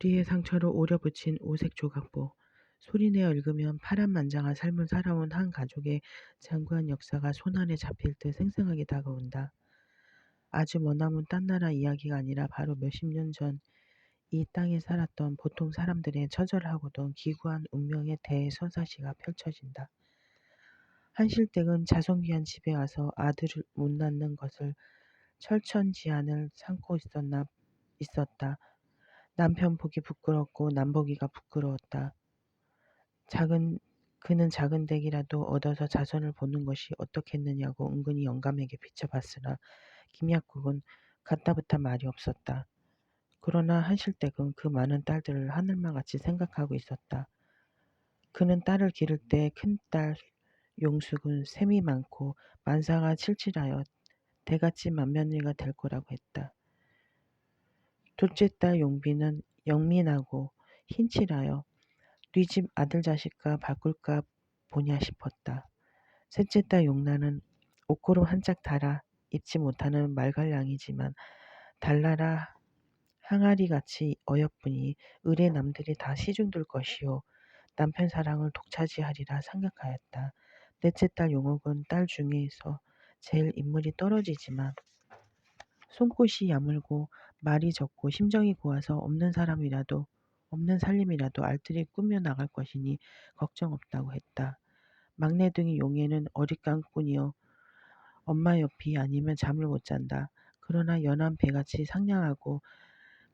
우리의 상처를 오려 붙인 오색 조각보. 소리내어 읽으면 파란만장한 삶을 살아온 한 가족의 장구한 역사가 손안에 잡힐 듯 생생하게 다가온다. 아주 머나먼 딴 나라 이야기가 아니라 바로 몇십 년 전 이 땅에 살았던 보통 사람들의 처절하고도 기구한 운명의 대서사시가 펼쳐진다. 한실댁은 자손귀한 집에 와서 아들을 못 낳는 것을 철천지안을 삼고 있었다. 남편 보기 부끄럽고 남보기가 부끄러웠다. 그는 작은 댁이라도 얻어서 자손을 보는 것이 어떻겠느냐고 은근히 영감에게 비춰봤으나 김약국은 갖다붙어 말이 없었다. 그러나 한실댁은 그 많은 딸들을 하늘만 같이 생각하고 있었다. 그는 딸을 기를 때 큰딸 용숙은 셈이 많고 만사가 칠칠하여 대갓집 맏며느리가 될 거라고 했다. 둘째 딸 용비는 영민하고 흰칠하여 네 집 아들 자식과 바꿀까 보냐 싶었다. 셋째 딸 용란은 옷고름 한짝 달아 입지 못하는 말갈량이지만 달나라 항아리같이 어여쁘니 의례 남들이 다 시중들 것이요 남편 사랑을 독차지하리라 생각하였다. 넷째 딸 용옥은 딸 중에서 제일 인물이 떨어지지만 손꽃이 야물고 말이 적고 심정이 고와서 없는 살림이라도 알뜰히 꾸며 나갈 것이니 걱정 없다고 했다. 막내둥이 용애는 어릿감꾼이여 엄마 옆이 아니면 잠을 못 잔다. 그러나 연한 배같이 상냥하고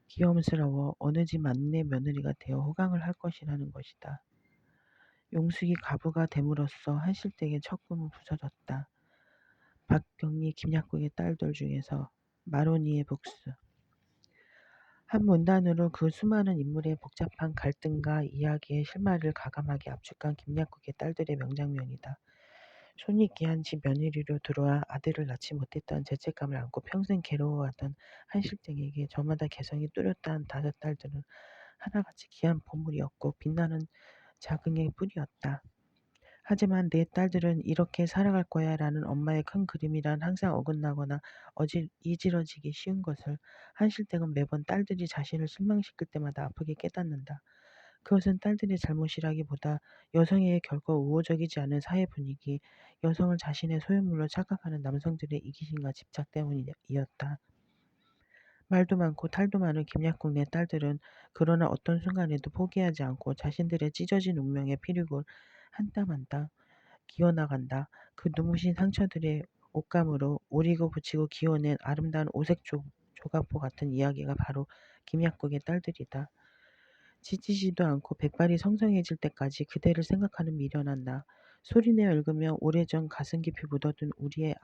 귀염스러워 어느 집 막내 며느리가 되어 호강을 할 것이라는 것이다. 용숙이 가부가 됨으로써 한실댁의 첫 꿈은 부서졌다. 박경리, 김약국의 딸들 중에서 마로니의 북수. 한 문단으로 그 수많은 인물의 복잡한 갈등과 이야기의 실마리를 가감하게 압축한 김약국의 딸들의 명장면이다. 손이 귀한 집 며느리로 들어와 아들을 낳지 못했다는 죄책감을 안고 평생 괴로워하던 한실댁에게 저마다 개성이 뚜렷한 다섯 딸들은 하나같이 귀한 보물이었고 빛나는 자긍의 뿔이었다. 하지만 내 딸들은 이렇게 살아갈 거야 라는 엄마의 큰 그림이란 항상 어긋나거나 이지러지기 쉬운 것을 한실댁은 매번 딸들이 자신을 실망시킬 때마다 아프게 깨닫는다. 그것은 딸들의 잘못이라기보다 여성에게 결코 우호적이지 않은 사회 분위기, 여성을 자신의 소유물로 착각하는 남성들의 이기심과 집착 때문이었다. 말도 많고 탈도 많은 김약국 네 딸들은 그러나 어떤 순간에도 포기하지 않고 자신들의 찢어진 운명의 피륙을 한 땀 한 땀 기어나간다. 그 눈부신 상처들의 옷감으로 오리고 붙이고 기어낸 아름다운 오색 조각보 같은 이야기가 바로 김약국의 딸들이다. 지치지도 않고 백발이 성성해질 때까지 그대를 생각하는 미련한 나. 소리내어 읽으며 오래전 가슴 깊이 묻어둔 우리의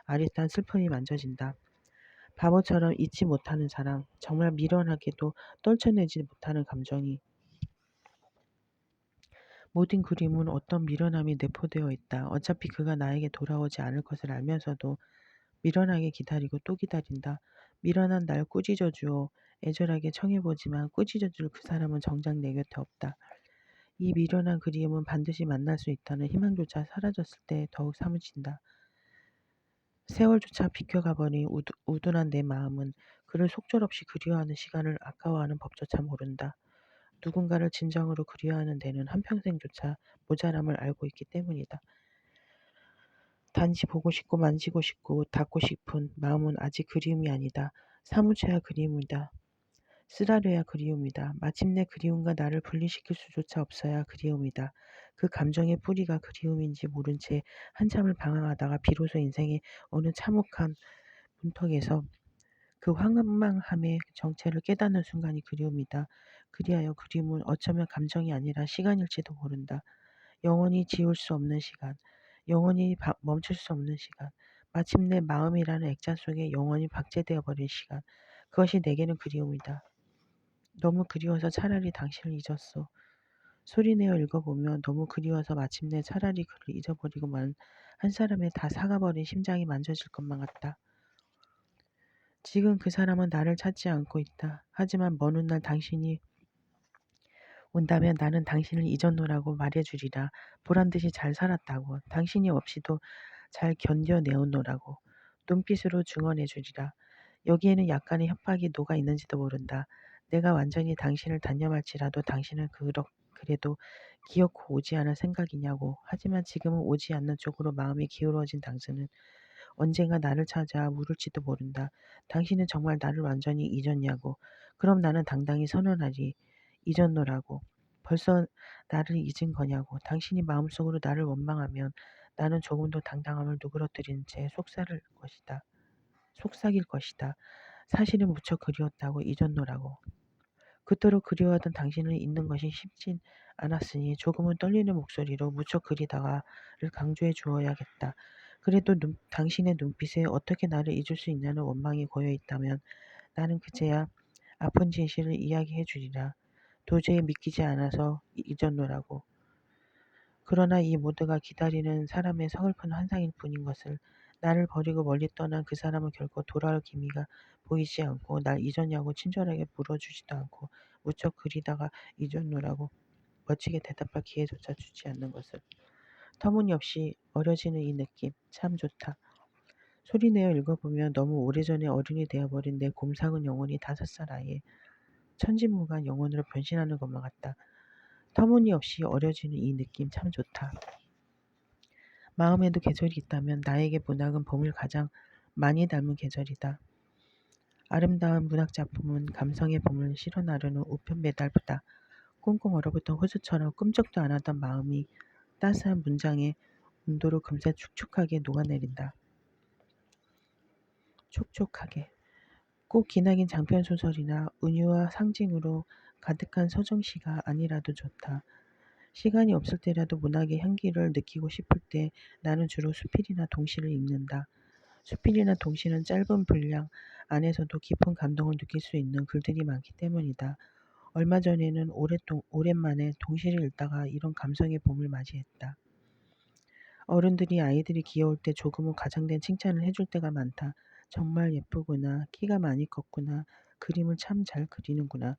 아릿한 슬픔이 만져진다. 바보처럼 잊지 못하는 사랑, 정말 미련하게도 떨쳐내지 못하는 감정이. 모든 그림은 어떤 미련함이 내포되어 있다. 어차피 그가 나에게 돌아오지 않을 것을 알면서도 미련하게 기다리고 또 기다린다. 미련한 날 꾸짖어 주어 애절하게 청해보지만 꾸짖어 줄 그 사람은 정작 내 곁에 없다. 이 미련한 그리움은 반드시 만날 수 있다는 희망조차 사라졌을 때 더욱 사무친다. 세월조차 비켜가버린 우둔한 내 마음은 그를 속절없이 그리워하는 시간을 아까워하는 법조차 모른다. 누군가를 진정으로 그리워하는 데는 한평생조차 모자람을 알고 있기 때문이다. 단지 보고 싶고 만지고 싶고 닿고 싶은 마음은 아직 그리움이 아니다. 사무쳐야 그리움이다. 쓰라려야 그리움이다. 마침내 그리움과 나를 분리시킬 수조차 없어야 그리움이다. 그 감정의 뿌리가 그리움인지 모른 채 한참을 방황하다가 비로소 인생의 어느 참혹한 문턱에서 그 황망함의 정체를 깨닫는 순간이 그리움이다. 그리하여 그리움은 어쩌면 감정이 아니라 시간일지도 모른다. 영원히 지울 수 없는 시간, 영원히 멈출 수 없는 시간, 마침내 마음이라는 액자 속에 영원히 박제되어 버린 시간, 그것이 내게는 그리움이다. 너무 그리워서 차라리 당신을 잊었소. 소리내어 읽어보면 너무 그리워서 마침내 차라리 그를 잊어버리고 만 한 사람의 다 사가버린 심장이 만져질 것만 같다. 지금 그 사람은 나를 찾지 않고 있다. 하지만 먼 훗날 당신이 온다면 나는 당신을 잊었노라고 말해주리라. 보란듯이 잘 살았다고. 당신이 없이도 잘 견뎌내었노라고. 눈빛으로 증언해주리라. 여기에는 약간의 협박이 녹아 있는지도 모른다. 내가 완전히 당신을 단념할지라도 당신은 그래도 기어코 오지 않을 생각이냐고. 하지만 지금은 오지 않는 쪽으로 마음이 기울어진 당신은 언젠가 나를 찾아 물을지도 모른다. 당신은 정말 나를 완전히 잊었냐고. 그럼 나는 당당히 선언하리. 잊었노라고. 벌써 나를 잊은 거냐고. 당신이 마음속으로 나를 원망하면 나는 조금도 당당함을 누그러뜨린 채 속삭일 것이다. 사실은 무척 그리웠다고. 잊었노라고. 그토록 그리워하던 당신을 잊는 것이 쉽진 않았으니 조금은 떨리는 목소리로 무척 그리다가를 강조해 주어야겠다. 그래도 당신의 눈빛에 어떻게 나를 잊을 수 있냐는 원망이 고여 있다면 나는 그제야 아픈 진실을 이야기해 주리라. 도저히 믿기지 않아서 잊었노라고. 그러나 이 모두가 기다리는 사람의 서글픈 환상일 뿐인 것을, 나를 버리고 멀리 떠난 그 사람은 결코 돌아올 기미가 보이지 않고 날 잊었냐고 친절하게 물어주지도 않고 무척 그리다가 잊었노라고 멋지게 대답할 기회조차 주지 않는 것을. 터무니없이 어려지는 이 느낌 참 좋다. 소리내어 읽어보면 너무 오래전에 어른이 되어버린 내 곰삭은 영혼이 5살 아이의 천진무관 영혼으로 변신하는 것만 같다. 터무니없이 어려지는 이 느낌 참 좋다. 마음에도 계절이 있다면 나에게 문학은 봄을 가장 많이 닮은 계절이다. 아름다운 문학작품은 감성의 봄을 실어 나르는 우편 배달보다 꽁꽁 얼어붙은 호수처럼 끔찍도 안 하던 마음이 따스한 문장의 온도로 금세 축축하게 녹아내린다. 촉촉하게. 꼭 기나긴 장편소설이나 은유와 상징으로 가득한 서정시가 아니라도 좋다. 시간이 없을 때라도 문학의 향기를 느끼고 싶을 때 나는 주로 수필이나 동시를 읽는다. 수필이나 동시는 짧은 분량 안에서도 깊은 감동을 느낄 수 있는 글들이 많기 때문이다. 얼마 전에는 오랜만에 동시를 읽다가 이런 감성의 봄을 맞이했다. 어른들이 아이들이 귀여울 때 조금은 과장된 칭찬을 해줄 때가 많다. 정말 예쁘구나. 키가 많이 컸구나. 그림을 참 잘 그리는구나.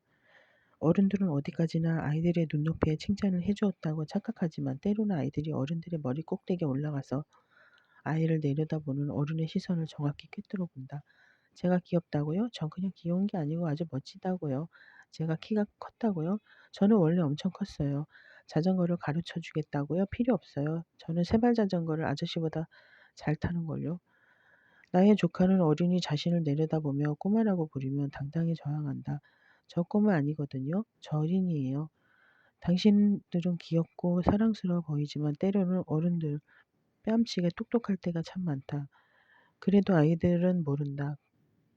어른들은 어디까지나 아이들의 눈높이에 칭찬을 해주었다고 착각하지만 때로는 아이들이 어른들의 머리 꼭대기에 올라가서 아이를 내려다보는 어른의 시선을 정확히 꿰뚫어 본다. 제가 귀엽다고요? 전 그냥 귀여운 게 아니고 아주 멋지다고요. 제가 키가 컸다고요? 저는 원래 엄청 컸어요. 자전거를 가르쳐 주겠다고요? 필요 없어요. 저는 세발 자전거를 아저씨보다 잘 타는걸요. 나의 조카는 어린이 자신을 내려다보며 꼬마라고 부르면 당당히 저항한다. 저 꼬마 아니거든요. 저 어린이에요. 당신들은 귀엽고 사랑스러워 보이지만 때로는 어른들 뺨치게 똑똑할 때가 참 많다. 그래도 아이들은 모른다.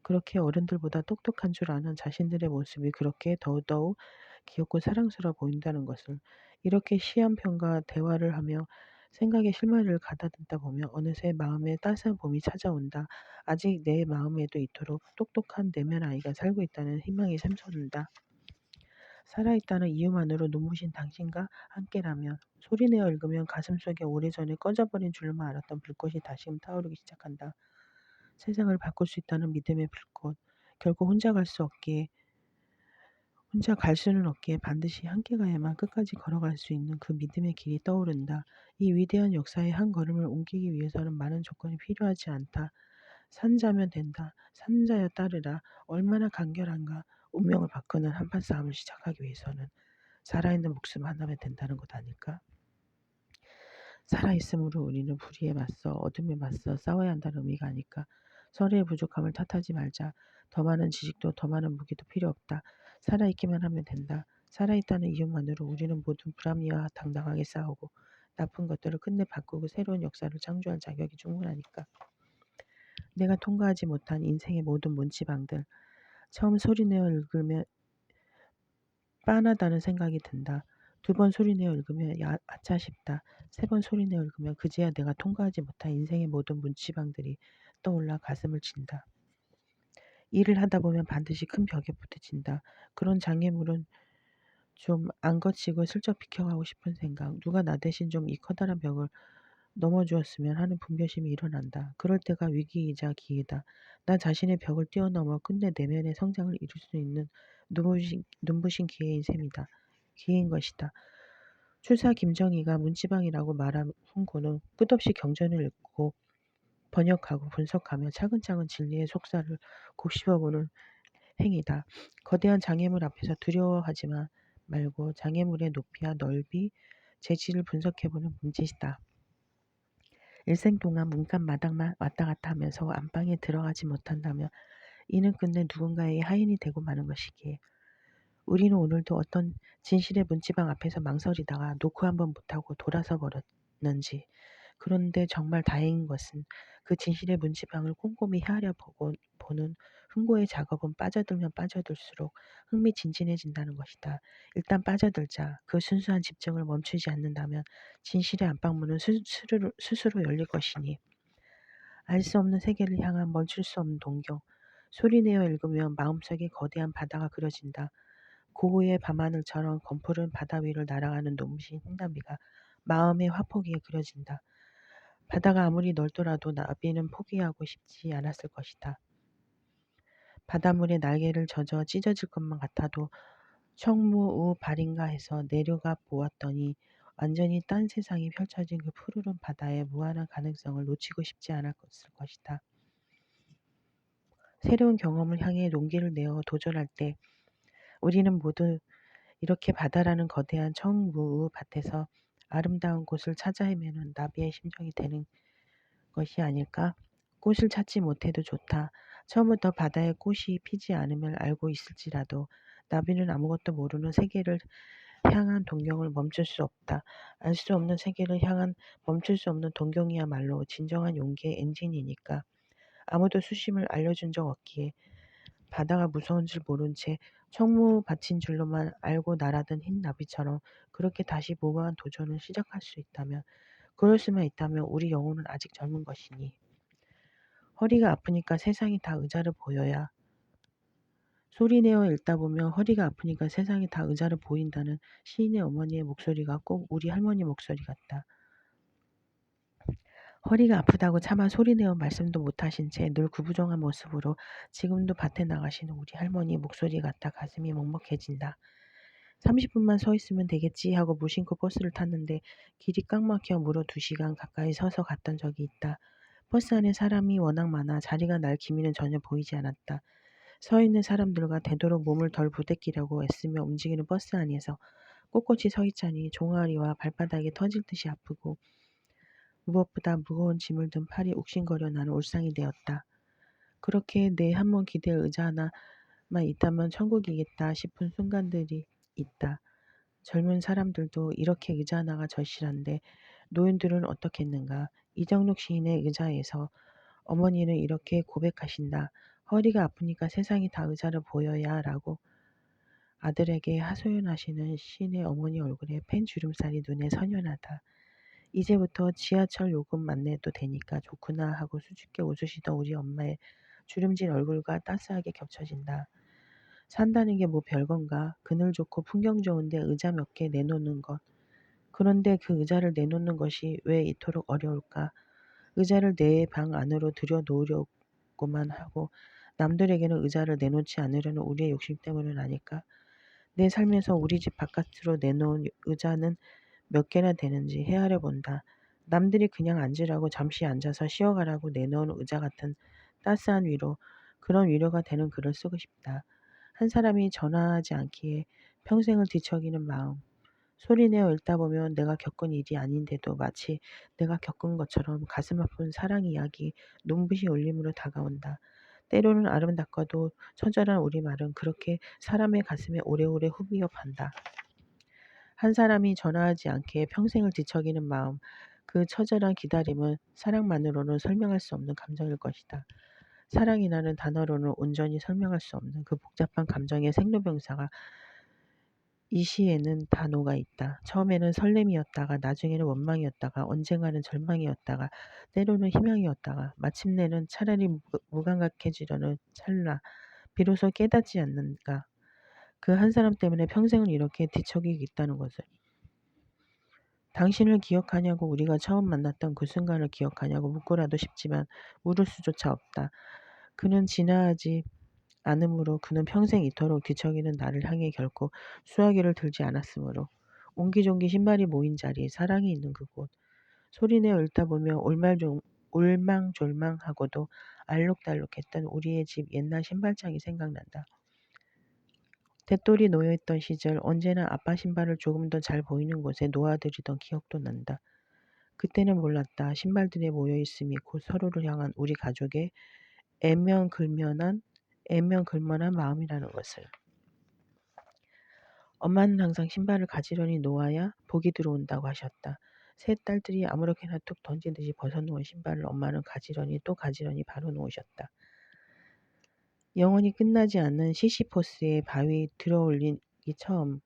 그렇게 어른들보다 똑똑한 줄 아는 자신들의 모습이 그렇게 더더욱 귀엽고 사랑스러워 보인다는 것을. 이렇게 시한편과 대화를 하며 생각의 실마리를 가다듬다 보면 어느새 마음에 따스한 봄이 찾아온다. 아직 내 마음에도 이토록 똑똑한 내면 아이가 살고 있다는 희망이 샘솟는다. 살아있다는 이유만으로 눈부신 당신과 함께라면, 소리내어 읽으면 가슴속에 오래전에 꺼져버린 줄만 알았던 불꽃이 다시금 타오르기 시작한다. 세상을 바꿀 수 있다는 믿음의 불꽃. 결코 혼자 갈 수는 없기에 반드시 함께 가야만 끝까지 걸어갈 수 있는 그 믿음의 길이 떠오른다. 이 위대한 역사의 한 걸음을 옮기기 위해서는 많은 조건이 필요하지 않다. 산자면 된다. 산자여 따르라. 얼마나 간결한가. 운명을 바꾸는 한판 싸움을 시작하기 위해서는 살아있는 목숨 하나면 된다는 것 아닐까? 살아있음으로 우리는 불의에 맞서 어둠에 맞서 싸워야 한다는 의미가 아닐까? 서로의 부족함을 탓하지 말자. 더 많은 지식도 더 많은 무기도 필요 없다. 살아있기만 하면 된다. 살아있다는 이유만으로 우리는 모든 불합리와 당당하게 싸우고 나쁜 것들을 끝내 바꾸고 새로운 역사를 창조할 자격이 충분하니까. 내가 통과하지 못한 인생의 모든 문지방들, 처음 소리내어 읽으면 빤하다는 생각이 든다. 2번 소리내어 읽으면 아차 싶다. 3번 소리내어 읽으면 그제야 내가 통과하지 못한 인생의 모든 문지방들이 떠올라 가슴을 친다. 일을 하다 보면 반드시 큰 벽에 부딪힌다. 그런 장애물은 좀 안 거치고 슬쩍 비켜가고 싶은 생각, 누가 나 대신 좀 이 커다란 벽을 넘어주었으면 하는 분별심이 일어난다. 그럴 때가 위기이자 기회다. 나 자신의 벽을 뛰어넘어 끝내 내면의 성장을 이룰 수 있는 눈부신 기회인 셈이다. 기회인 것이다. 출사 김정희가 문지방이라고 말한 훈고는 끝없이 경전을 읽고 번역하고 분석하며 차근차근 진리의 속살을 곱씹어보는 행위다. 거대한 장애물 앞에서 두려워하지 말고 장애물의 높이와 넓이, 재질을 분석해보는 몸짓이다. 일생 동안 문간 마당만 왔다 갔다 하면서 안방에 들어가지 못한다면 이는 끝내 누군가의 하인이 되고 마는 것이기에 우리는 오늘도 어떤 진실의 문지방 앞에서 망설이다가 노크 한번 못하고 돌아서 버렸는지. 그런데 정말 다행인 것은 그 진실의 문지방을 꼼꼼히 헤아려 보는 흥고의 작업은 빠져들면 빠져들수록 흥미진진해진다는 것이다. 일단 빠져들자 그 순수한 집중을 멈추지 않는다면 진실의 안방문은 스스로 열릴 것이니 알 수 없는 세계를 향한 멈출 수 없는 동경. 소리내어 읽으면 마음속에 거대한 바다가 그려진다. 고흐의 밤하늘처럼 검푸른 바다 위를 날아가는 눈부신 흰나비가 마음의 화폭 위에 그려진다. 바다가 아무리 넓더라도 나비는 포기하고 싶지 않았을 것이다. 바닷물에 날개를 젖어 찢어질 것만 같아도 청무우 발인가 해서 내려가 보았더니 완전히 딴 세상이 펼쳐진 그 푸르른 바다의 무한한 가능성을 놓치고 싶지 않았을 것이다. 새로운 경험을 향해 용기를 내어 도전할 때 우리는 모두 이렇게 바다라는 거대한 청무우 밭에서 아름다운 곳을 찾아 헤매는 나비의 심정이 되는 것이 아닐까? 꽃을 찾지 못해도 좋다. 처음부터 바다에 꽃이 피지 않음을 알고 있을지라도 나비는 아무것도 모르는 세계를 향한 동경을 멈출 수 없다. 알 수 없는 세계를 향한 멈출 수 없는 동경이야말로 진정한 용기의 엔진이니까. 아무도 수심을 알려준 적 없기에 바다가 무서운 줄 모른 채 청무 밭인 줄로만 알고 날아든 흰 나비처럼 그렇게 다시 무모한 도전을 시작할 수 있다면, 그럴 수만 있다면 우리 영혼은 아직 젊은 것이니. 허리가 아프니까 세상이 다 의자로 보여야. 소리내어 읽다 보면 허리가 아프니까 세상이 다 의자로 보인다는 시인의 어머니의 목소리가 꼭 우리 할머니 목소리 같다. 허리가 아프다고 차마 소리내어 말씀도 못하신 채 늘 구부정한 모습으로 지금도 밭에 나가시는 우리 할머니 목소리 같아 가슴이 먹먹해진다. 30분만 서 있으면 되겠지 하고 무심코 버스를 탔는데 길이 꽉 막혀 무려 2시간 가까이 서서 갔던 적이 있다. 버스 안에 사람이 워낙 많아 자리가 날 기미는 전혀 보이지 않았다. 서 있는 사람들과 되도록 몸을 덜 부대끼려고 애쓰며 움직이는 버스 안에서 꼿꼿이 서 있자니 종아리와 발바닥이 터질 듯이 아프고 무엇보다 무거운 짐을 든 팔이 욱신거려 나는 울상이 되었다. 그렇게 내 한번 기댈 의자 하나만 있다면 천국이겠다 싶은 순간들이 있다. 젊은 사람들도 이렇게 의자 하나가 절실한데 노인들은 어떻겠는가. 이정록 시인의 의자에서 어머니는 이렇게 고백하신다. 허리가 아프니까 세상이 다 의자로 보여야 라고. 아들에게 하소연하시는 시인의 어머니 얼굴에 펜 주름살이 눈에 선연하다. 이제부터 지하철 요금 안 내도 되니까 좋구나 하고 수줍게 웃으시던 우리 엄마의 주름진 얼굴과 따스하게 겹쳐진다. 산다는 게 뭐 별건가. 그늘 좋고 풍경 좋은데 의자 몇 개 내놓는 것. 그런데 그 의자를 내놓는 것이 왜 이토록 어려울까. 의자를 내 방 안으로 들여놓으려고만 하고 남들에게는 의자를 내놓지 않으려는 우리의 욕심 때문은 아닐까. 내 삶에서 우리 집 바깥으로 내놓은 의자는 몇 개나 되는지 헤아려 본다. 남들이 그냥 앉으라고 잠시 앉아서 쉬어가라고 내놓은 의자 같은 따스한 위로, 그런 위로가 되는 글을 쓰고 싶다. 한 사람이 전화하지 않기에 평생을 뒤척이는 마음. 소리내어 읽다 보면 내가 겪은 일이 아닌데도 마치 내가 겪은 것처럼 가슴 아픈 사랑 이야기 눈부시 울림으로 다가온다. 때로는 아름답고도 처절한 우리말은 그렇게 사람의 가슴에 오래오래 후비어 판다. 한 사람이 전화하지 않게 평생을 뒤척이는 마음, 그 처절한 기다림은 사랑만으로는 설명할 수 없는 감정일 것이다. 사랑이라는 단어로는 온전히 설명할 수 없는 그 복잡한 감정의 생로병사가 이 시에는 다 녹아 있다. 처음에는 설렘이었다가 나중에는 원망이었다가 언젠가는 절망이었다가 때로는 희망이었다가 마침내는 차라리 무감각해지려는 찰나 비로소 깨닫지 않는가. 그 한 사람 때문에 평생을 이렇게 뒤척이고 있다는 것을. 당신을 기억하냐고. 우리가 처음 만났던 그 순간을 기억하냐고 묻고라도 싶지만 물을 수조차 없다. 그는 지나지 않으므로, 그는 평생 이토록 뒤척이는 나를 향해 결코 수화기를 들지 않았으므로. 옹기종기 신발이 모인 자리, 사랑이 있는 그곳. 소리내어 읽다 보면 올망졸망하고도 알록달록했던 우리의 집 옛날 신발장이 생각난다. 대똘이 놓여있던 시절 언제나 아빠 신발을 조금 더 잘 보이는 곳에 놓아두리던 기억도 난다. 그때는 몰랐다. 신발들이 모여있음이 곧 서로를 향한 우리 가족의 애면글면한 마음이라는 것을. 엄마는 항상 신발을 가지런히 놓아야 복이 들어온다고 하셨다. 세 딸들이 아무렇게나 툭 던지듯이 벗어놓은 신발을 엄마는 가지런히 또 가지런히 바로 놓으셨다. 영원히 끝나지 않는 시시포스의 바위 들어올리기처럼.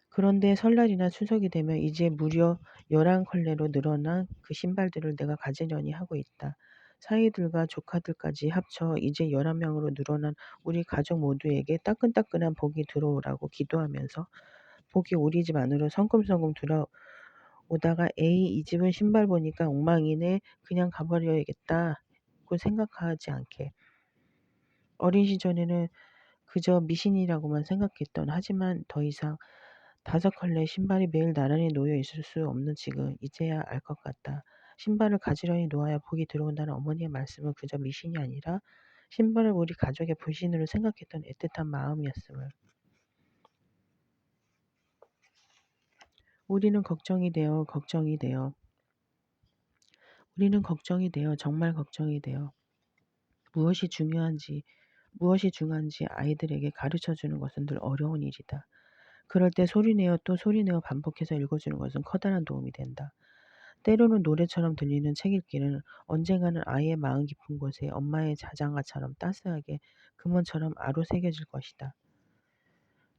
그런데 설날이나 추석이 되면 이제 무려 11컬레로 늘어난 그 신발들을 내가 가지런히 하고 있다. 사위들과 조카들까지 합쳐 이제 11명으로 늘어난 우리 가족 모두에게 따끈따끈한 복이 들어오라고 기도하면서 복이 우리 집 안으로 성큼성큼 들어오다가 에이 이 집은 신발 보니까 엉망이네 그냥 가버려야겠다고 생각하지 않게. 어린 시절에는 그저 미신이라고만 생각했던 하지만 더 이상 5컬레 신발이 매일 나란히 놓여 있을 수 없는 지금 이제야 알 것 같다. 신발을 가지런히 놓아야 복이 들어온다는 어머니의 말씀은 그저 미신이 아니라 신발을 우리 가족의 불신으로 생각했던 애틋한 마음이었음을. 우리는 걱정이 되어 정말 걱정이 되어 무엇이 중요한지 아이들에게 가르쳐주는 것은 늘 어려운 일이다. 그럴 때 소리내어 또 소리내어 반복해서 읽어주는 것은 커다란 도움이 된다. 때로는 노래처럼 들리는 책 읽기는 언젠가는 아이의 마음 깊은 곳에 엄마의 자장가처럼 따스하게 금원처럼 아로새겨질 것이다.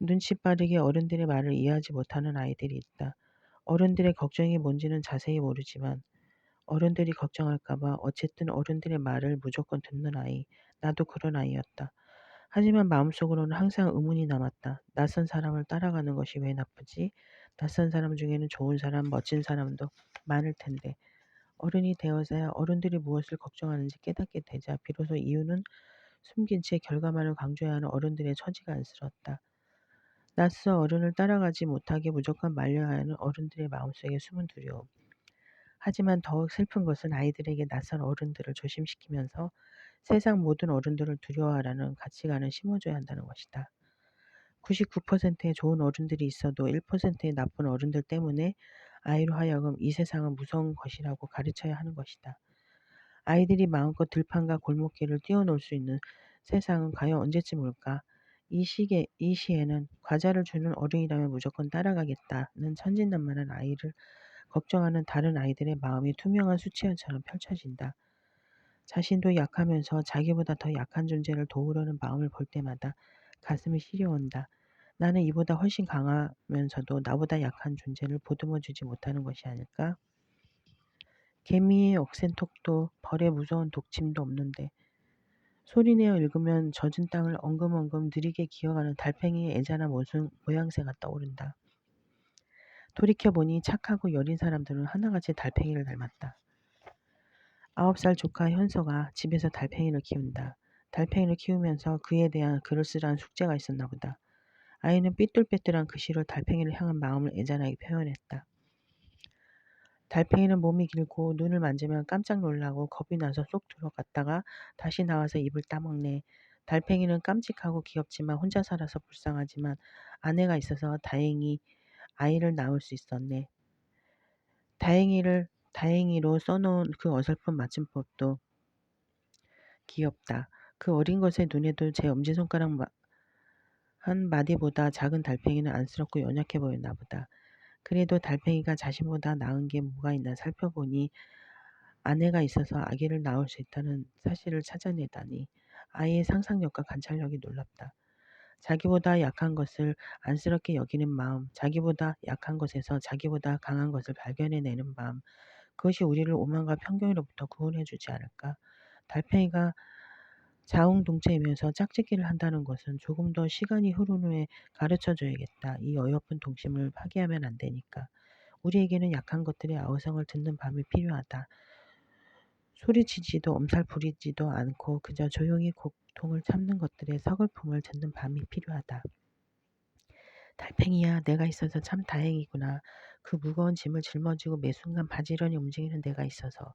눈치 빠르게 어른들의 말을 이해하지 못하는 아이들이 있다. 어른들의 걱정이 뭔지는 자세히 모르지만 어른들이 걱정할까 봐 어쨌든 어른들의 말을 무조건 듣는 아이. 나도 그런 아이였다. 하지만 마음속으로는 항상 의문이 남았다. 낯선 사람을 따라가는 것이 왜 나쁘지? 낯선 사람 중에는 좋은 사람, 멋진 사람도 많을 텐데. 어른이 되어서야 어른들이 무엇을 걱정하는지 깨닫게 되자 비로소 이유는 숨긴 채 결과만을 강조해야 하는 어른들의 처지가 안쓰럽다. 낯선 어른을 따라가지 못하게 무조건 말려야 하는 어른들의 마음속에 숨은 두려움. 하지만 더욱 슬픈 것은 아이들에게 낯선 어른들을 조심시키면서 세상 모든 어른들을 두려워하라는 가치관을 심어줘야 한다는 것이다. 99%의 좋은 어른들이 있어도 1%의 나쁜 어른들 때문에 아이로 하여금 이 세상은 무서운 것이라고 가르쳐야 하는 것이다. 아이들이 마음껏 들판과 골목길을 뛰어놀 수 있는 세상은 과연 언제쯤 올까? 이 시에는 과자를 주는 어른이라면 무조건 따라가겠다는 천진난만한 아이를 걱정하는 다른 아이들의 마음이 투명한 수채화처럼 펼쳐진다. 자신도 약하면서 자기보다 더 약한 존재를 도우려는 마음을 볼 때마다 가슴이 시려온다. 나는 이보다 훨씬 강하면서도 나보다 약한 존재를 보듬어주지 못하는 것이 아닐까? 개미의 억센톡도 벌의 무서운 독침도 없는데 소리내어 읽으면 젖은 땅을 엉금엉금 느리게 기어가는 달팽이의 애잔한 모양새가 떠오른다. 돌이켜보니 착하고 여린 사람들은 하나같이 달팽이를 닮았다. 9살 조카 현서가 집에서 달팽이를 키운다. 달팽이를 키우면서 그에 대한 글을 쓰라는 숙제가 있었나 보다. 아이는 삐뚤빼뚤한 글씨로 달팽이를 향한 마음을 애잔하게 표현했다. 달팽이는 몸이 길고 눈을 만지면 깜짝 놀라고 겁이 나서 쏙 들어갔다가 다시 나와서 입을 따먹네. 달팽이는 깜찍하고 귀엽지만 혼자 살아서 불쌍하지만 아내가 있어서 다행히 아이를 낳을 수 있었네. 다행히로 써놓은 그 어설픈 맞춤법도 귀엽다. 그 어린 것의 눈에도 제 엄지손가락 한 마디보다 작은 달팽이는 안쓰럽고 연약해 보였나 보다. 그래도 달팽이가 자신보다 나은 게 뭐가 있나 살펴보니 아내가 있어서 아기를 낳을 수 있다는 사실을 찾아내다니 아이의 상상력과 관찰력이 놀랍다. 자기보다 약한 것을 안쓰럽게 여기는 마음, 자기보다 약한 것에서 자기보다 강한 것을 발견해내는 마음, 그것이 우리를 오만과 편견으로부터 구원해주지 않을까? 달팽이가 자웅동체이면서 짝짓기를 한다는 것은 조금 더 시간이 흐른 후에 가르쳐줘야겠다. 이 어여쁜 동심을 파괴하면 안 되니까. 우리에게는 약한 것들의 아우성을 듣는 밤이 필요하다. 소리치지도 엄살 부리지도 않고 그저 조용히 고통을 참는 것들의 서글픔을 듣는 밤이 필요하다. 달팽이야, 내가 있어서 참 다행이구나. 그 무거운 짐을 짊어지고 매 순간 바지런히 움직이는 내가 있어서.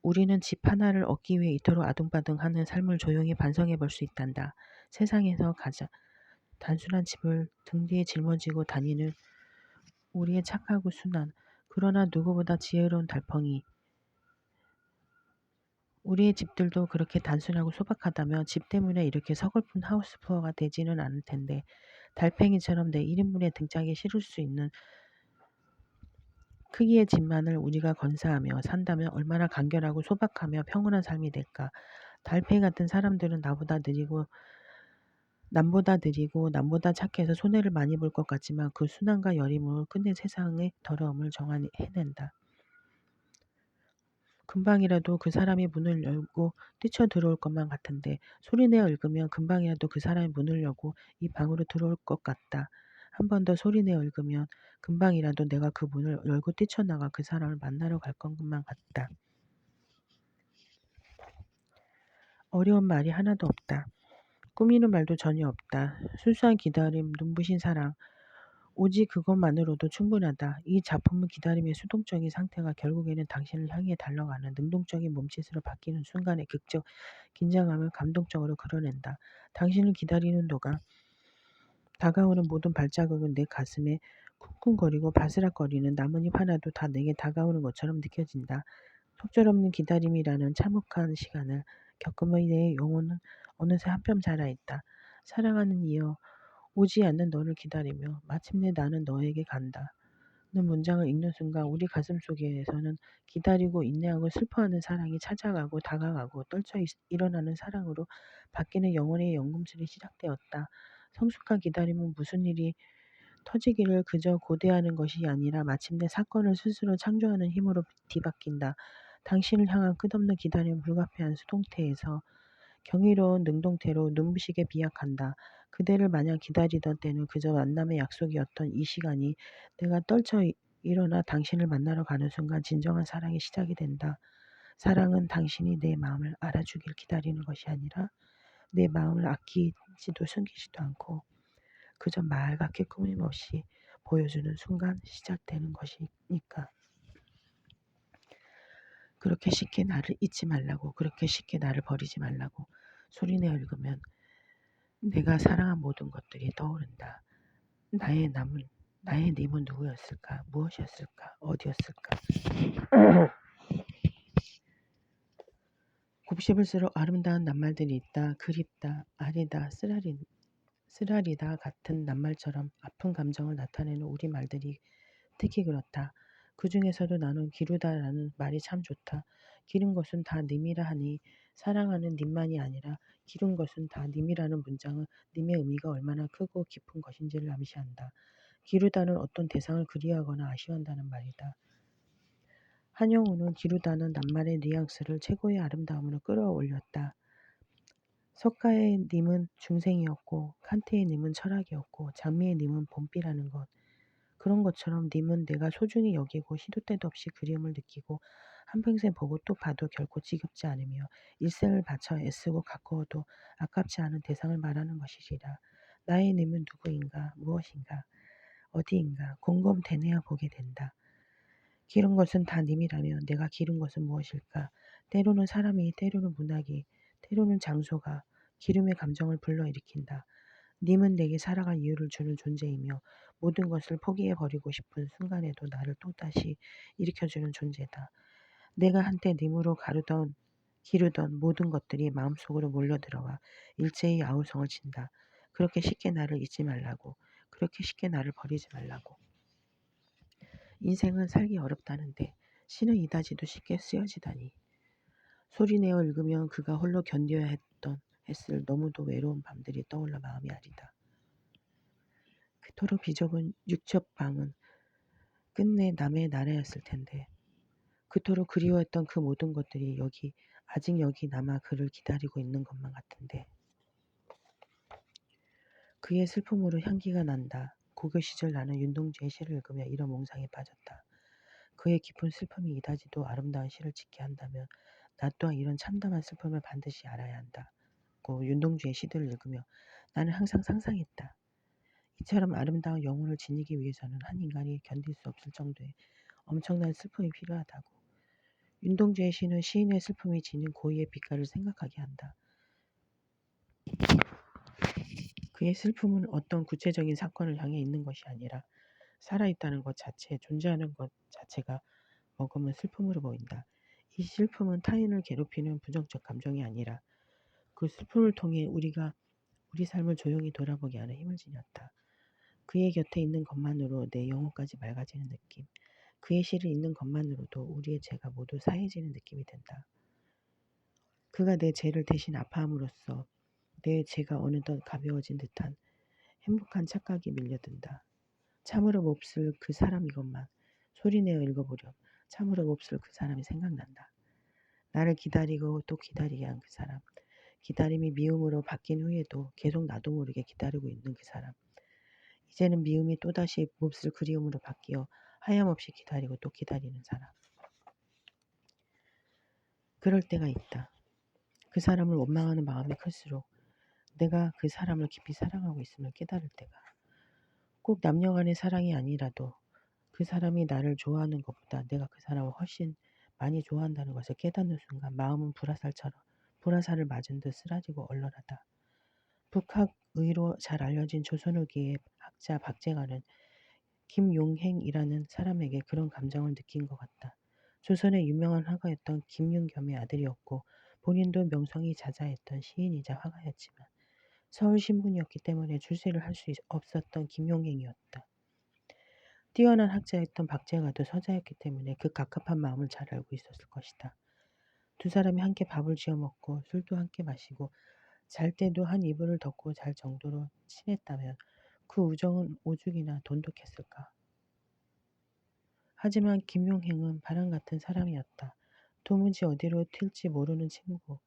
우리는 집 하나를 얻기 위해 이토록 아둥바둥하는 삶을 조용히 반성해 볼 수 있단다. 세상에서 가장 단순한 집을 등 뒤에 짊어지고 다니는 우리의 착하고 순한, 그러나 누구보다 지혜로운 달팽이. 우리의 집들도 그렇게 단순하고 소박하다면 집 때문에 이렇게 서글픈 하우스푸어가 되지는 않을 텐데, 달팽이처럼 내 1인분의 등짝에 실을 수 있는 크기의 집만을 우리가 건사하며 산다면 얼마나 간결하고 소박하며 평온한 삶이 될까. 달팽이 같은 사람들은 남보다 느리고 남보다 착해서 손해를 많이 볼 것 같지만 그 순환과 여림으로 끝내 세상의 더러움을 해낸다. 금방이라도 그 사람이 문을 열고 뛰쳐 들어올 것만 같은데 소리내어 읽으면 금방이라도 그 사람이 문을 열고 이 방으로 들어올 것 같다. 한 번 더 소리내어 읽으면 금방이라도 내가 그 문을 열고 뛰쳐나가 그 사람을 만나러 갈 것만 같다. 어려운 말이 하나도 없다. 꾸미는 말도 전혀 없다. 순수한 기다림, 눈부신 사랑, 오직 그것만으로도 충분하다. 이 작품은 기다림의 수동적인 상태가 결국에는 당신을 향해 달려가는 능동적인 몸짓으로 바뀌는 순간의 극적 긴장감을 감동적으로 그려낸다. 당신을 기다리는 동안 다가오는 모든 발자국은 내 가슴에 쿵쿵거리고 바스락거리는 나뭇잎 하나도 다 내게 다가오는 것처럼 느껴진다. 속절없는 기다림이라는 참혹한 시간을 겪으며 내 영혼은 어느새 한뼘 자라있다. 사랑하는 이여, 오지 않는 너를 기다리며 마침내 나는 너에게 간다. 는 문장을 읽는 순간 우리 가슴속에서는 기다리고 인내하고 슬퍼하는 사랑이 찾아가고 다가가고 떨쳐 일어나는 사랑으로 바뀌는 영혼의 연금술이 시작되었다. 성숙한 기다림은 무슨 일이 터지기를 그저 고대하는 것이 아니라 마침내 사건을 스스로 창조하는 힘으로 뒤바뀐다. 당신을 향한 끝없는 기다림은 불가피한 수동태에서 경이로운 능동태로 눈부시게 비약한다. 그대를 마냥 기다리던 때는 그저 만남의 약속이었던 이 시간이 내가 떨쳐 일어나 당신을 만나러 가는 순간 진정한 사랑이 시작이 된다. 사랑은 당신이 내 마음을 알아주길 기다리는 것이 아니라 내 마음을 아끼지도 숨기지도 않고 그저 말같이 꾸밈없이 보여주는 순간 시작되는 것이니까. 그렇게 쉽게 나를 잊지 말라고, 그렇게 쉽게 나를 버리지 말라고 소리내어 읽으면 내가 사랑한 모든 것들이 떠오른다. 나의 님은 누구였을까? 무엇이었을까? 어디였을까? 곱씹을수록 아름다운 낱말들이 있다. 그립다, 아리다, 쓰라리다 같은 낱말처럼 아픈 감정을 나타내는 우리 말들이 특히 그렇다. 그 중에서도 나는 기르다라는 말이 참 좋다. 기른 것은 다 님이라 하니 사랑하는 님만이 아니라 기른 것은 다 님이라는 문장은 님의 의미가 얼마나 크고 깊은 것인지를 암시한다. 기르다는 어떤 대상을 그리워하거나 아쉬워한다는 말이다. 한영우는 기르다는 낱말의 뉘앙스를 최고의 아름다움으로 끌어올렸다. 석가의 님은 중생이었고 칸트의 님은 철학이었고 장미의 님은 봄비라는 것. 그런 것처럼 님은 내가 소중히 여기고 시도 때도 없이 그리움을 느끼고 한평생 보고 또 봐도 결코 지겹지 않으며 일생을 바쳐 애쓰고 가꾸어도 아깝지 않은 대상을 말하는 것이리라. 나의 님은 누구인가, 무엇인가, 어디인가 곰곰 되뇌어 보게 된다. 기른 것은 다 님이라면 내가 기른 것은 무엇일까? 때로는 사람이, 때로는 문학이, 때로는 장소가 기름의 감정을 불러일으킨다. 님은 내게 살아갈 이유를 주는 존재이며 모든 것을 포기해버리고 싶은 순간에도 나를 또다시 일으켜주는 존재다. 내가 한때 님으로 기르던 모든 것들이 마음속으로 몰려들어와 일제히 아우성을 친다. 그렇게 쉽게 나를 잊지 말라고. 그렇게 쉽게 나를 버리지 말라고. 인생은 살기 어렵다는데 신은 이다지도 쉽게 쓰여지다니. 소리내어 읽으면 그가 홀로 견뎌야 했을 너무도 외로운 밤들이 떠올라 마음이 아리다. 그토록 비좁은 육첩방은 끝내 남의 나라였을 텐데 그토록 그리워했던 그 모든 것들이 아직 여기 남아 그를 기다리고 있는 것만 같은데 그의 슬픔으로 향기가 난다. 고교 시절 나는 윤동주의 시를 읽으며 이런 몽상에 빠졌다. 그의 깊은 슬픔이 이다지도 아름다운 시를 짓게 한다면 나 또한 이런 참담한 슬픔을 반드시 알아야 한다. 고 윤동주의 시들을 읽으며 나는 항상 상상했다. 이처럼 아름다운 영혼을 지니기 위해서는 한 인간이 견딜 수 없을 정도의 엄청난 슬픔이 필요하다고. 윤동주의 시는 시인의 슬픔이 지닌 고유의 빛깔을 생각하게 한다. 그의 슬픔은 어떤 구체적인 사건을 향해 있는 것이 아니라 살아있다는 것 자체, 존재하는 것 자체가 머금은 슬픔으로 보인다. 이 슬픔은 타인을 괴롭히는 부정적 감정이 아니라 그 슬픔을 통해 우리가 우리 삶을 조용히 돌아보게 하는 힘을 지녔다. 그의 곁에 있는 것만으로 내 영혼까지 맑아지는 느낌. 그의 시를 읽는 것만으로도 우리의 죄가 모두 사해지는 느낌이 든다. 그가 내 죄를 대신 아파함으로써 내 죄가 어느덧 가벼워진 듯한 행복한 착각이 밀려든다. 참으로 몹쓸 그 사람이건만 소리내어 읽어보렴. 참으로 몹쓸 그 사람이 생각난다. 나를 기다리고 또 기다리게 한 그 사람. 기다림이 미움으로 바뀐 후에도 계속 나도 모르게 기다리고 있는 그 사람. 이제는 미움이 또다시 몹쓸 그리움으로 바뀌어 하염없이 기다리고 또 기다리는 사람. 그럴 때가 있다. 그 사람을 원망하는 마음이 클수록 내가 그 사람을 깊이 사랑하고 있음을 깨달을 때가. 꼭 남녀 간의 사랑이 아니라도 그 사람이 나를 좋아하는 것보다 내가 그 사람을 훨씬 많이 좋아한다는 것을 깨닫는 순간 마음은 보라살을 맞은 듯 쓰라지고 얼얼하다. 북학의로 잘 알려진 조선 후기의 학자 박재관은 김용행이라는 사람에게 그런 감정을 느낀 것 같다. 조선의 유명한 화가였던 김윤겸의 아들이었고 본인도 명성이 자자했던 시인이자 화가였지만 서울 신분이었기 때문에 출세를 할 수 없었던 김용행이었다. 뛰어난 학자였던 박재가도 서자였기 때문에 그 갑갑한 마음을 잘 알고 있었을 것이다. 두 사람이 함께 밥을 지어 먹고 술도 함께 마시고 잘 때도 한 이불을 덮고 잘 정도로 친했다면 그 우정은 오죽이나 돈독했을까. 하지만 김용행은 바람 같은 사람이었다. 도무지 어디로 튈지 모르는 친구.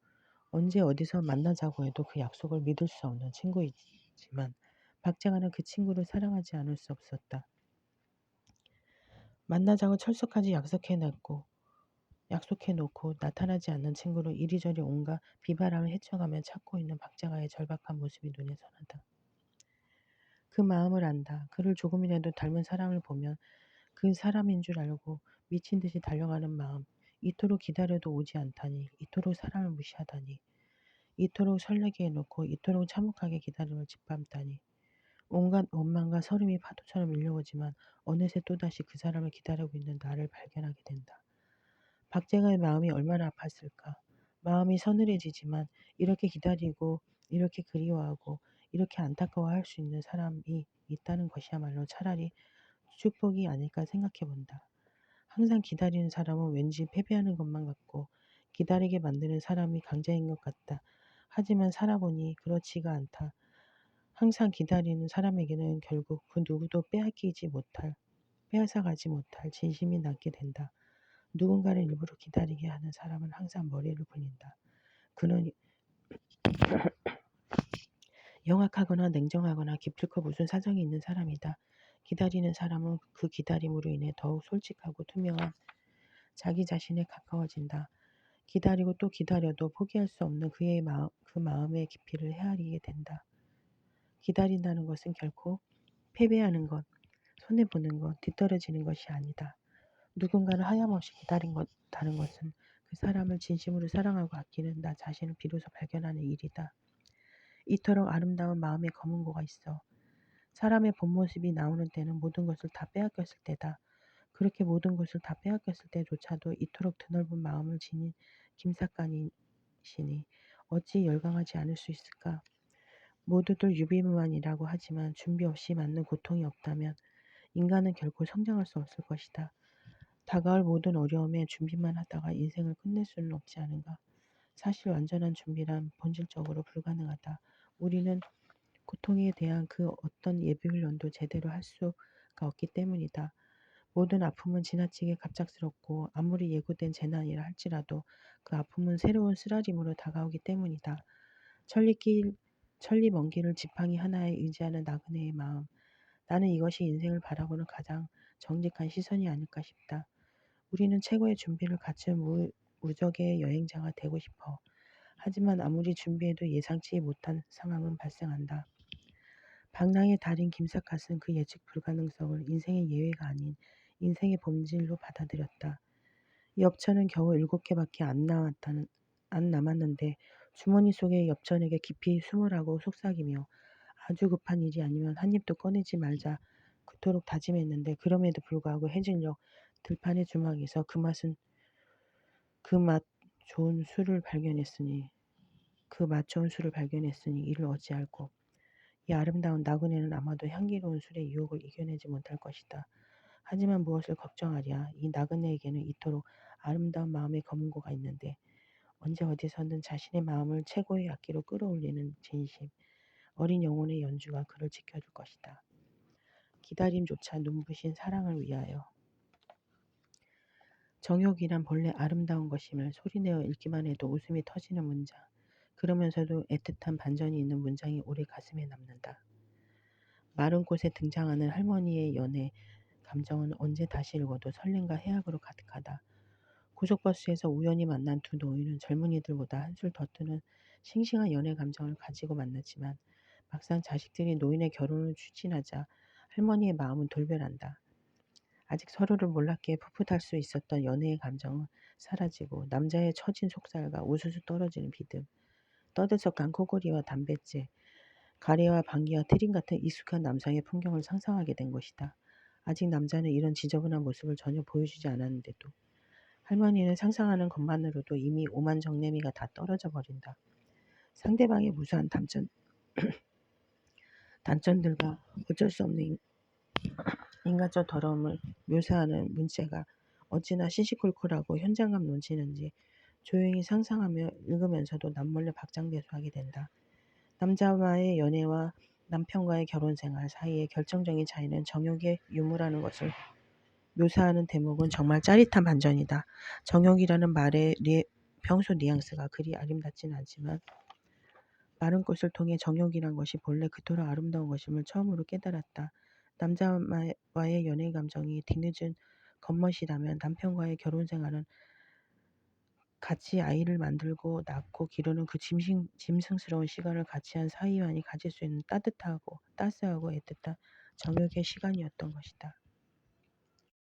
언제 어디서 만나자고 해도 그 약속을 믿을 수 없는 친구이지만 박재가는 그 친구를 사랑하지 않을 수 없었다. 만나자고 철석까지 약속해놓고 나타나지 않는 친구를 이리저리 온갖 비바람을 헤쳐가며 찾고 있는 박재가의 절박한 모습이 눈에 선한다. 그 마음을 안다. 그를 조금이라도 닮은 사람을 보면 그 사람인 줄 알고 미친 듯이 달려가는 마음. 이토록 기다려도 오지 않다니. 이토록 사람을 무시하다니. 이토록 설레게 해놓고 이토록 참혹하게 기다림을 짓밟다니. 온갖 원망과 서름이 파도처럼 밀려오지만 어느새 또다시 그 사람을 기다리고 있는 나를 발견하게 된다. 박재가의 마음이 얼마나 아팠을까. 마음이 서늘해지지만 이렇게 기다리고 이렇게 그리워하고 이렇게 안타까워할 수 있는 사람이 있다는 것이야말로 차라리 축복이 아닐까 생각해 본다. 항상 기다리는 사람은 왠지 패배하는 것만 같고 기다리게 만드는 사람이 강자인 것 같다. 하지만 살아보니 그렇지가 않다. 항상 기다리는 사람에게는 결국 그 누구도 빼앗아가지 못할 진심이 남게 된다. 누군가를 일부러 기다리게 하는 사람은 항상 머리를 굴린다. 그는 영악하거나 냉정하거나 기필코 무슨 사정이 있는 사람이다. 기다리는 사람은 그 기다림으로 인해 더욱 솔직하고 투명한 자기 자신에 가까워진다. 기다리고 또 기다려도 포기할 수 없는 그 마음의 깊이를 헤아리게 된다. 기다린다는 것은 결코 패배하는 것, 손해보는 것, 뒤떨어지는 것이 아니다. 누군가를 하염없이 기다린다는 것은 그 사람을 진심으로 사랑하고 아끼는 나 자신을 비로소 발견하는 일이다. 이토록 아름다운 마음의 검은고가 있어. 사람의 본 모습이 나오는 때는 모든 것을 다 빼앗겼을 때다. 그렇게 모든 것을 다 빼앗겼을 때조차도 이토록 드넓은 마음을 지닌 김삿간이시니 어찌 열광하지 않을 수 있을까? 모두들 유비무환이라고 하지만 준비 없이 맞는 고통이 없다면 인간은 결코 성장할 수 없을 것이다. 다가올 모든 어려움에 준비만 하다가 인생을 끝낼 수는 없지 않은가. 사실 완전한 준비란 본질적으로 불가능하다. 우리는 고통에 대한 그 어떤 예비훈련도 제대로 할 수가 없기 때문이다. 모든 아픔은 지나치게 갑작스럽고 아무리 예고된 재난이라 할지라도 그 아픔은 새로운 쓰라림으로 다가오기 때문이다. 천리 먼 길을 지팡이 하나에 의지하는 나그네의 마음. 나는 이것이 인생을 바라보는 가장 정직한 시선이 아닐까 싶다. 우리는 최고의 준비를 갖춘 무적의 여행자가 되고 싶어. 하지만 아무리 준비해도 예상치 못한 상황은 발생한다. 방랑의 달인 김삿갓은 그 예측 불가능성을 인생의 예외가 아닌 인생의 본질로 받아들였다. 엽차는 겨우 7개밖에 안 남았는데 주머니 속에 엽전에게 깊이 숨으라고 속삭이며 아주 급한 일이 아니면 한 입도 꺼내지 말자 그토록 다짐했는데 그럼에도 불구하고 해질녘 들판의 주막에서 그 맛 좋은 술을 발견했으니 이를 어찌할꼬. 이 아름다운 나그네는 아마도 향기로운 술의 유혹을 이겨내지 못할 것이다. 하지만 무엇을 걱정하랴. 이 나그네에게는 이토록 아름다운 마음의 검은고가 있는데 언제 어디서든 자신의 마음을 최고의 악기로 끌어올리는 진심, 어린 영혼의 연주가 그를 지켜줄 것이다. 기다림조차 눈부신 사랑을 위하여. 정욕이란 본래 아름다운 것임을 소리내어 읽기만 해도 웃음이 터지는 문장. 그러면서도 애틋한 반전이 있는 문장이 오래 가슴에 남는다. 마른 꽃에 등장하는 할머니의 연애 감정은 언제 다시 읽어도 설렘과 해악으로 가득하다. 고속버스에서 우연히 만난 두 노인은 젊은이들보다 한술 더 뜨는 싱싱한 연애 감정을 가지고 만났지만 막상 자식들이 노인의 결혼을 추진하자 할머니의 마음은 돌변한다. 아직 서로를 몰랐기에 풋풋할 수 있었던 연애의 감정은 사라지고 남자의 처진 속살과 우수수 떨어지는 비듬, 떠들썩한 코골이와 담뱃재, 가래와 방귀와 트림 같은 익숙한 남성의 풍경을 상상하게 된 것이다. 아직 남자는 이런 지저분한 모습을 전혀 보여주지 않았는데도 할머니는 상상하는 것만으로도 이미 오만정내미가 다 떨어져 버린다. 상대방의 무수한 단점들과 어쩔 수 없는 인간적 더러움을 묘사하는 문체가 어찌나 시시콜콜하고 현장감 넘치는지 조용히 상상하며 읽으면서도 남몰래 박장대소하게 된다. 남자와의 연애와 남편과의 결혼생활 사이의 결정적인 차이는 정욕의 유무라는 것을 묘사하는 대목은 정말 짜릿한 반전이다. 정욕이라는 말의 평소 뉘앙스가 그리 아름답진 않지만 마른 꽃을 통해 정욕이란 것이 본래 그토록 아름다운 것임을 처음으로 깨달았다. 남자와의 연애 감정이 뒤늦은 겉멋이라면 남편과의 결혼생활은 같이 아이를 만들고 낳고 기르는 그 짐승스러운 시간을 같이 한 사이만이 가질 수 있는 따스하고 애틋한 정욕의 시간이었던 것이다.